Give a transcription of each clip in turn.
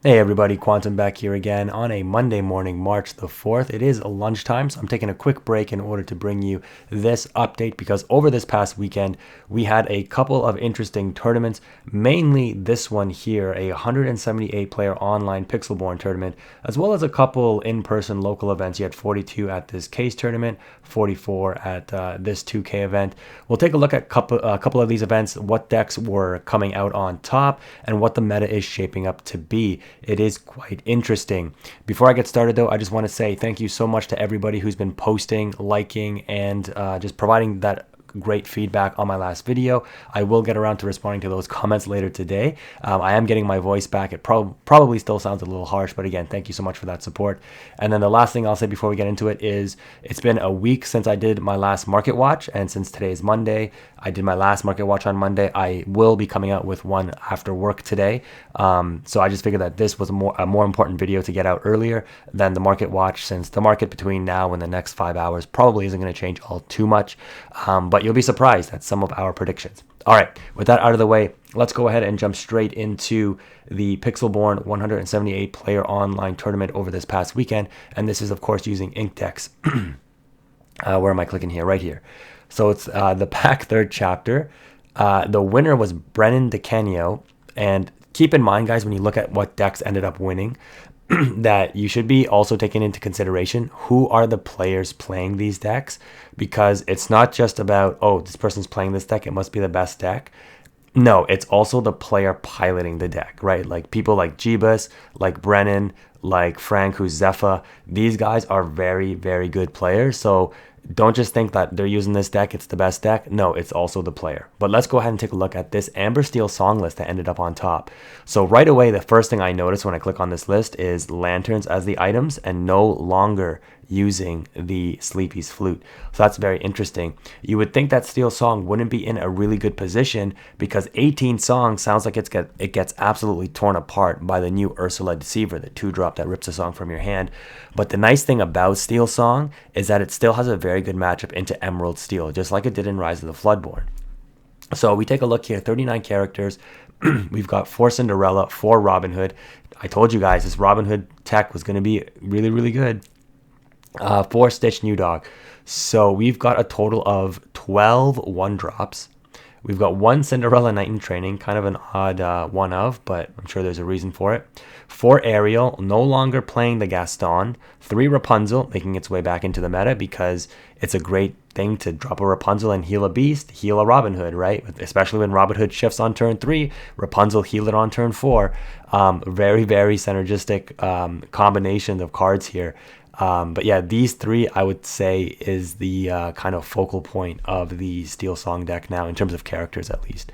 Hey everybody, Quantum back here again on a Monday morning, March the 4th. It is lunchtime, so I'm taking a quick break in order to bring you this update because over this past weekend, we had a couple of interesting tournaments, mainly this one here, a 178 player online Pixelborn tournament, as well as a couple in-person local events. You had 42 at this case tournament, 44 at this 2K event. We'll take a look at a couple of these events, what decks were coming out on top, and what the meta is shaping up to be. It is quite interesting. Before I get started, though, I just want to say thank you so much to everybody who's been posting, liking, and just providing that great feedback on my last video. I will get around to responding to those comments later today. I am getting my voice back. It probably still sounds a little harsh, but again, thank you so much for that support. And then the last thing I'll say before we get into it is it's been a week since I did my last market watch, and since today is Monday, I did my last market watch on Monday. I will be coming out with one after work today. So I just figured that this was a more important video to get out earlier than the market watch, since the market between now and the next 5 hours probably isn't going to change all too much. But you'll be surprised at some of our predictions. All right, with that out of the way, let's go ahead and jump straight into the Pixelborn 178 player online tournament over this past weekend. And this is, of course, using Inkdex. Where am I clicking here? Right here. So it's the pack third chapter. The winner was Brennan DeCanio. And keep in mind, guys, when you look at what decks ended up winning, that you should be also taking into consideration who are the players playing these decks, because it's not just about, oh, this person's playing this deck, it must be the best deck. No, it's also the player piloting the deck, right? Like people like Jeebus, like Brennan, like Frank, who's Zephyr. These guys are very, very good players. So don't just think that they're using this deck, it's the best deck. No, it's also the player. But let's go ahead and take a look at this Amber Steel song list that ended up on top. So right away, the first thing I notice when I click on this list is lanterns as the items and no longer using the Sleepy's flute. So that's very interesting. You would think that Steel Song wouldn't be in a really good position because 18 songs sounds like it gets absolutely torn apart by the new Ursula Deceiver, the 2-drop that rips a song from your hand. But the nice thing about Steel Song is that it still has a very good matchup into Emerald Steel, just like it did in Rise of the Floodborn. So we take a look here, 39 characters. We've got 4 Cinderella, 4 Robin Hood. I told you guys this Robin Hood tech was going to be really, really good. 4 Stitch New Dog. So we've got a total of 12 1-drops. We've got 1 Cinderella Knight in Training, kind of an odd one of, but I'm sure there's a reason for it. 4 Ariel, no longer playing the Gaston. 3 Rapunzel, making its way back into the meta because it's a great thing to drop a Rapunzel and heal a beast, heal a Robin Hood, right? Especially when Robin Hood shifts on turn 3, Rapunzel heal it on turn 4. Very, very synergistic combination of cards here. But yeah, these 3 I would say is the kind of focal point of the Steel Song deck now in terms of characters, at least.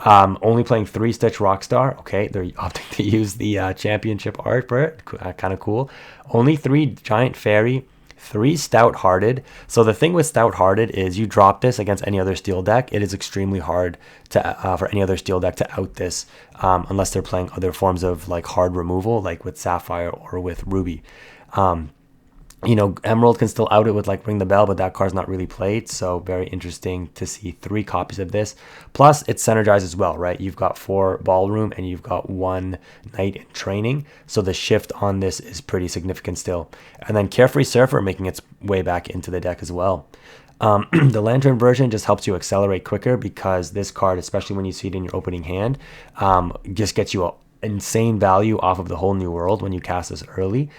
Only playing 3 Stitch Rockstar. Okay, they're opting to use the championship art for it. Kind of cool. Only 3 Giant Fairy, 3 Stout Hearted. So the thing with Stout Hearted is you drop this against any other Steel deck, it is extremely hard to for any other Steel deck to out this unless they're playing other forms of like hard removal, like with Sapphire or with Ruby. Emerald can still out it with like Ring the Bell, but that card's not really played. So very interesting to see 3 copies of this. Plus, it's synergized as well, right? You've got 4 Ballroom and you've got 1 Knight in Training. So the shift on this is pretty significant still. And then Carefree Surfer making its way back into the deck as well. The Lantern version just helps you accelerate quicker because this card, especially when you see it in your opening hand, just gets you a insane value off of the Whole New World when you cast this early.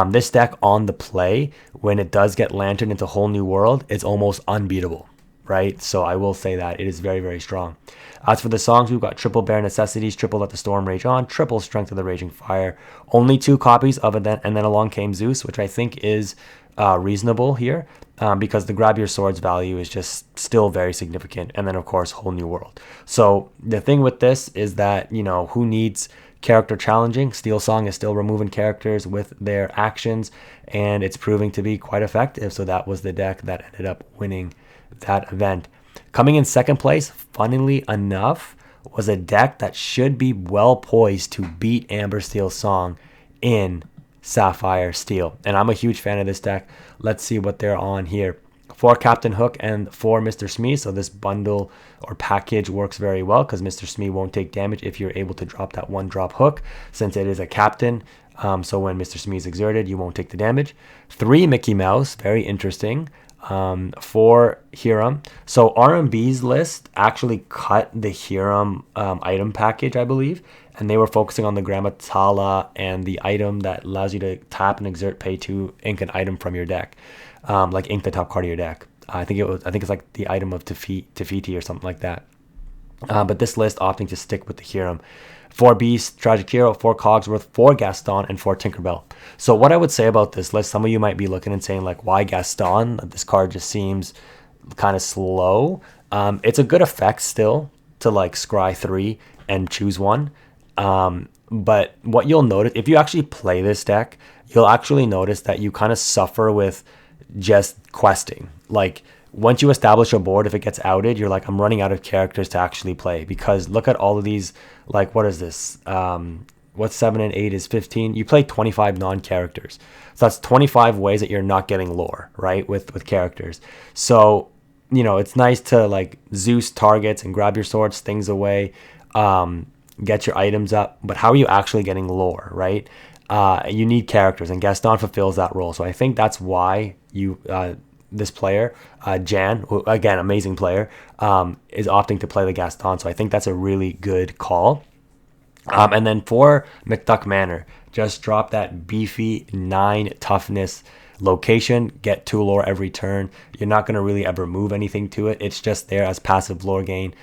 This deck on the play, when it does get Lantern into Whole New World, it's almost unbeatable, right? So I will say that it is very, very strong. As for the songs, we've got Triple Bare Necessities, Triple Let the Storm Rage On, Triple Strength of the Raging Fire. Only 2 copies of it, and then Along Came Zeus, which I think is reasonable here because the Grab Your Swords value is just still very significant. And then, of course, Whole New World. So the thing with this is that, who needs character challenging? Steel Song is still removing characters with their actions, and it's proving to be quite effective. So that was the deck that ended up winning that event. Coming in second place, funnily enough, was a deck that should be well poised to beat Amber Steel Song in Sapphire Steel. And I'm a huge fan of this deck. Let's see what they're on here. 4 Captain Hook, and 4 Mr. Smee. So this bundle or package works very well because Mr. Smee won't take damage if you're able to drop that 1-drop hook, since it is a captain. So when Mr. Smee is exerted, you won't take the damage. 3 Mickey Mouse, very interesting. 4 Hiram. So RMB's list actually cut the Hiram item package, I believe, and they were focusing on the Grammatala and the item that allows you to tap and exert pay to ink an item from your deck, like ink the top card of your deck. I think it's like the item of Tefiti or something like that. But this list opting to stick with the Hiram. 4 Beast, Tragic Hero, 4 Cogsworth, 4 Gaston, and 4 Tinkerbell. So what I would say about this list, some of you might be looking and saying, like, why Gaston? This card just seems kind of slow. It's a good effect still to, like, scry 3 and choose 1. But what you'll notice, if you actually play this deck, you'll actually notice that you kind of suffer with just questing. Like, once you establish a board, if it gets outed, you're like, I'm running out of characters to actually play, because look at all of these, like, what is this? What's 7 and 8 is 15. You play 25 non-characters. So that's 25 ways that you're not getting lore, right? With characters. So, you know, it's nice to, like, Zeus targets and grab your swords, things away, get your items up. But how are you actually getting lore, right? You need characters, and Gaston fulfills that role. So I think that's why this player, Jan, who, again, amazing player, is opting to play the Gaston. So I think that's a really good call. And then for McDuck Manor, just drop that beefy 9 toughness location, get 2 lore every turn. You're not going to really ever move anything to it. It's just there as passive lore gain,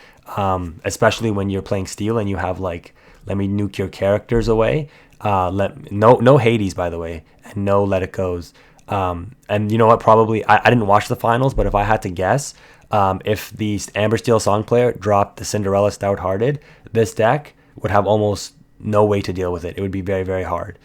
especially when you're playing Steel and you have, like, let me nuke your characters away. No Hades, by the way, and no Let It Goes. And you know what, probably I didn't watch the finals, but if I had to guess, if the Amber Steel song player dropped the Cinderella Stout Hearted, this deck would have almost no way to deal with it. It would be very, very hard.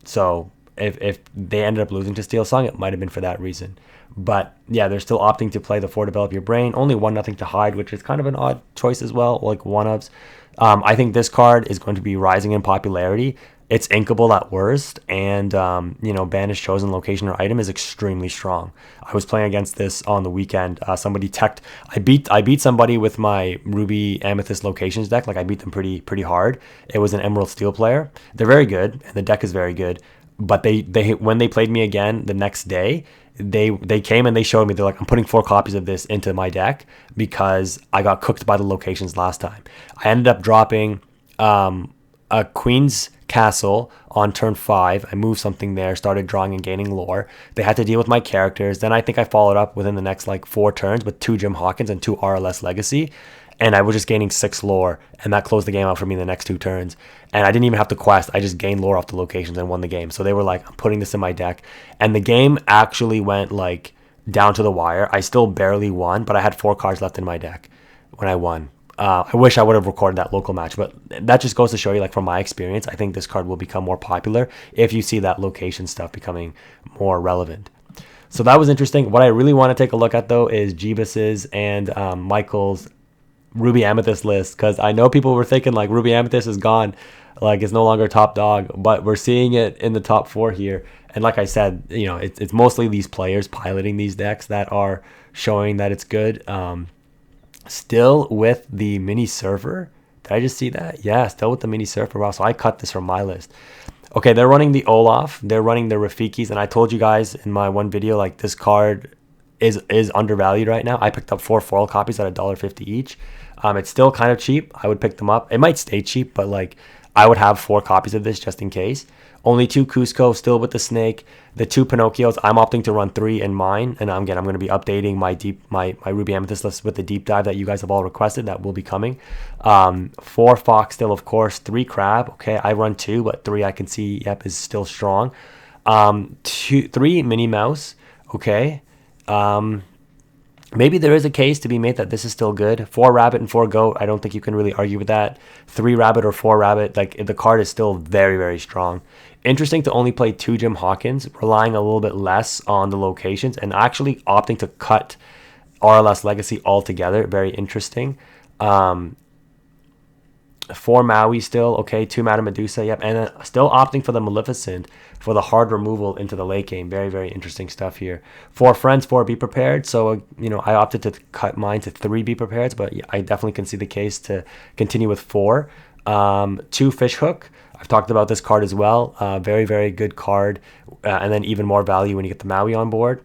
So if they ended up losing to Steel Song, it might have been for that reason. But yeah, they're still opting to play the 4 Develop Your Brain, only 1 nothing to hide, which is kind of an odd choice as well, like 1-ofs. I think this card is going to be rising in popularity. It's inkable at worst, and Banished Chosen Location or Item is extremely strong. I was playing against this on the weekend. Somebody teched. I beat somebody with my Ruby Amethyst Locations deck. Like, I beat them pretty hard. It was an Emerald Steel player. They're very good, and the deck is very good. But they when they played me again the next day, they came and they showed me, they're like, I'm putting 4 copies of this into my deck because I got cooked by the locations last time. I ended up dropping a Queen's Castle on turn 5. I moved something there, started drawing and gaining lore. They had to deal with my characters. Then I think I followed up within the next, like, 4 turns with 2 Jim Hawkins and 2 RLS Legacy. And I was just gaining 6 lore, and that closed the game out for me in the next 2 turns. And I didn't even have to quest. I just gained lore off the locations and won the game. So they were like, I'm putting this in my deck. And the game actually went, like, down to the wire. I still barely won, but I had 4 cards left in my deck when I won. I wish I would have recorded that local match, but that just goes to show you, like, from my experience, I think this card will become more popular if you see that location stuff becoming more relevant. So that was interesting. What I really want to take a look at, though, is Jeebus's and Michael's Ruby Amethyst list, because I know people were thinking, like, Ruby Amethyst is gone, like, it's no longer top dog, but we're seeing it in the top 4 here. And like I said, it's mostly these players piloting these decks that are showing that it's good. Still with the mini surfer. Did I just see that? Yeah, still with the mini surfer. Wow, so I cut this from my list. Okay, they're running the Olaf. They're running the Rafikis. And I told you guys in my one video, like, this card is undervalued right now. I picked up 4 foil copies at $1.50 each. It's still kind of cheap. I would pick them up. It might stay cheap, but, like, I would have 4 copies of this just in case. Only 2 Cusco, still with the snake. The 2 Pinocchios, I'm opting to run 3 in mine. And again, I'm going to be updating my Ruby Amethyst list with the deep dive that you guys have all requested. That will be coming. 4 Fox still, of course. 3 Crab. Okay, I run 2, but 3 I can see, yep, is still strong. 3 Minnie Mouse. Okay. Maybe there is a case to be made that this is still good. 4 Rabbit and 4 Goat. I don't think you can really argue with that. 3 Rabbit or 4 Rabbit. Like, the card is still very, very strong. Interesting to only play 2 Jim Hawkins, relying a little bit less on the locations and actually opting to cut RLS Legacy altogether. Very interesting. 4 Maui still, okay, 2 Madame Medusa, yep, and then still opting for the Maleficent for the hard removal into the late game. Very, very interesting stuff here. 4 Friends, 4 Be Prepared, so, I opted to cut mine to 3 Be Prepared, but I definitely can see the case to continue with 4. 2 Fish Hook, I've talked about this card as well, very, very good card, and then even more value when you get the Maui on board.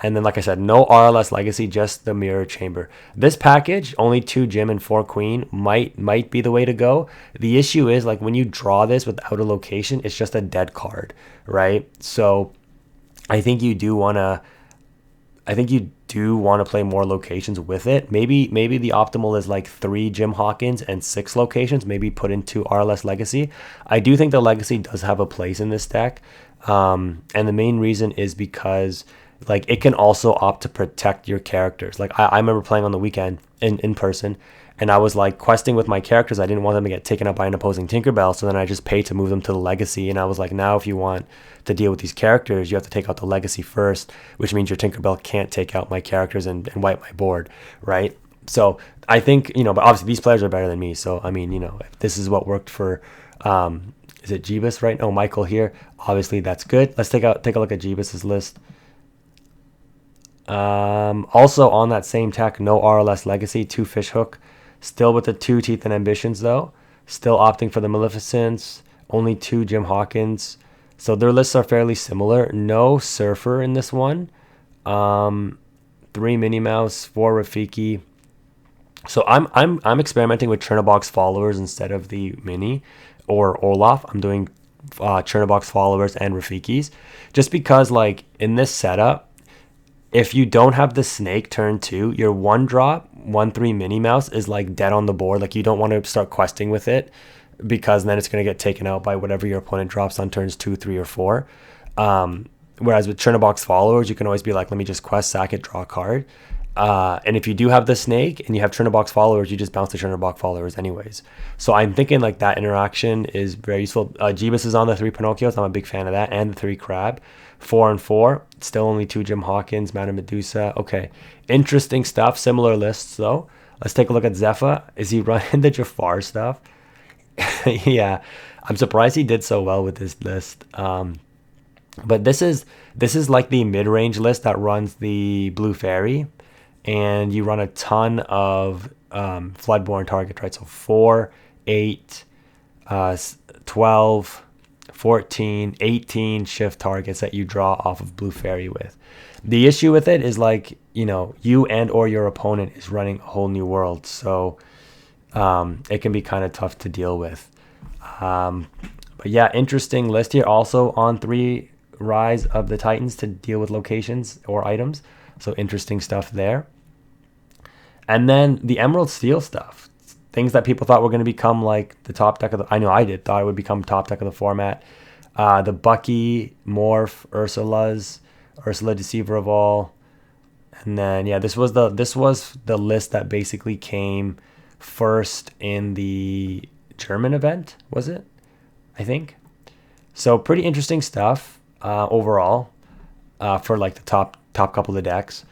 And then, like I said, no RLS Legacy, just the Mirror Chamber. This package, only 2 Gem and 4 Queen, might be the way to go. The issue is, like, when you draw this without a location, it's just a dead card, right? So I think you do want to play more locations with it. Maybe the optimal is like 3 Jim Hawkins and 6 locations, maybe put into RLS Legacy. I do think the Legacy does have a place in this deck. And the main reason is because, like, it can also opt to protect your characters. Like, I remember playing on the weekend in person, and I was like questing with my characters. I didn't want them to get taken up by an opposing Tinkerbell, so then I just paid to move them to the Legacy. And I was like, now if you want to deal with these characters, you have to take out the Legacy first, which means your Tinkerbell can't take out my characters and wipe my board, right? So I think, but obviously these players are better than me. So, I mean, if this is what worked for, is it Jeebus, right? No, Michael here. Obviously that's good. Let's take a look at Jeebus's list. Also on that same tech, no RLS Legacy, 2 Fish Hook, still with the 2 Teeth and Ambitions though, still opting for the Maleficents, only 2 Jim Hawkins, so their lists are fairly similar. No Surfer in this one, 3 Minnie Mouse, 4 Rafiki. So I'm experimenting with Chernobog's followers instead of the Mini or Olaf. I'm doing Chernobog's followers and Rafikis, just because, like, in this setup, if you don't have the snake turn 2, your 1-drop 1/3 Minnie Mouse is like dead on the board. Like, you don't want to start questing with it, because then it's going to get taken out by whatever your opponent drops on turns 2, 3, or 4. Whereas with Chernobog's followers, you can always be like, let me just quest, sack it, draw a card. And if you do have the snake and you have Chernobog's followers, you just bounce the Chernobog followers anyways. So I'm thinking, like, that interaction is very useful. Jeebus is on the 3 Pinocchios. I'm a big fan of that. And the 3 Crab. 4 and 4. Still only 2 Jim Hawkins, Madame Medusa. Okay. Interesting stuff. Similar lists, though. Let's take a look at Zephyr. Is he running the Jafar stuff? Yeah. I'm surprised he did so well with this list. But this is like the mid-range list that runs the Blue Fairy. And you run a ton of Floodborn targets, right? So 4, 8, 12, 14, 18 shift targets that you draw off of Blue Fairy with. The issue with it is, like, you and or your opponent is running a whole new world. So it can be kind of tough to deal with. But yeah, interesting list here. Also on 3 Rise of the Titans to deal with locations or items. So interesting stuff there. And then the Emerald Steel stuff. Things that people thought were going to become like the top deck of the... I know I did. Thought it would become top deck of the format. The Bucky, Morph, Ursula Deceiver of All. And then, yeah, this was the list that basically came first in the German event, was it? I think. So pretty interesting stuff overall for, like, the top couple of decks.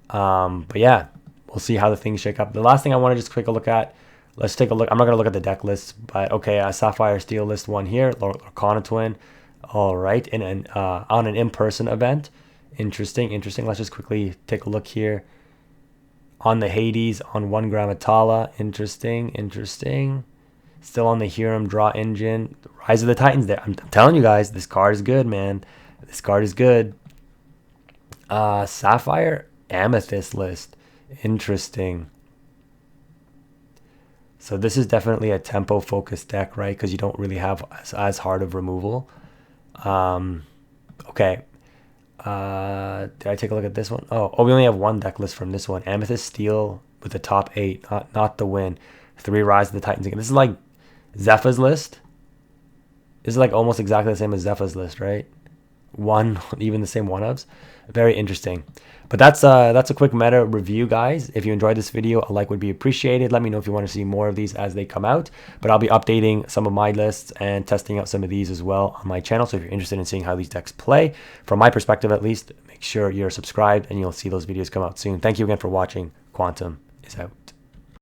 But yeah, we'll see how the things shake up. The last thing I want to just quick look at, let's take a look. I'm not going to look at the deck lists, but okay, Sapphire Steel list 1 here, Lorcana Twin. All right, on an in-person event. Interesting. Let's just quickly take a look here. On the Hades, on 1 Grammatala. Interesting. Still on the Hiram Draw Engine. Rise of the Titans there. I'm telling you guys, this card is good, man. This card is good. Sapphire Amethyst list. Interesting. So this is definitely a tempo focused deck, right? Because you don't really have as hard of removal. Okay. Did I take a look at this one? Oh, we only have 1 deck list from this one. Amethyst Steel with the top 8, not the win. 3 Rise of the Titans again. This is like Zephyr's list. This is like almost exactly the same as Zephyr's list, right? Even the same 1-ups. Very interesting. But that's a quick meta review, guys. If you enjoyed this video, a like would be appreciated. Let me know if you want to see more of these as they come out. But I'll be updating some of my lists and testing out some of these as well on my channel. So if you're interested in seeing how these decks play, from my perspective at least, make sure you're subscribed and you'll see those videos come out soon. Thank you again for watching. Quantum is out.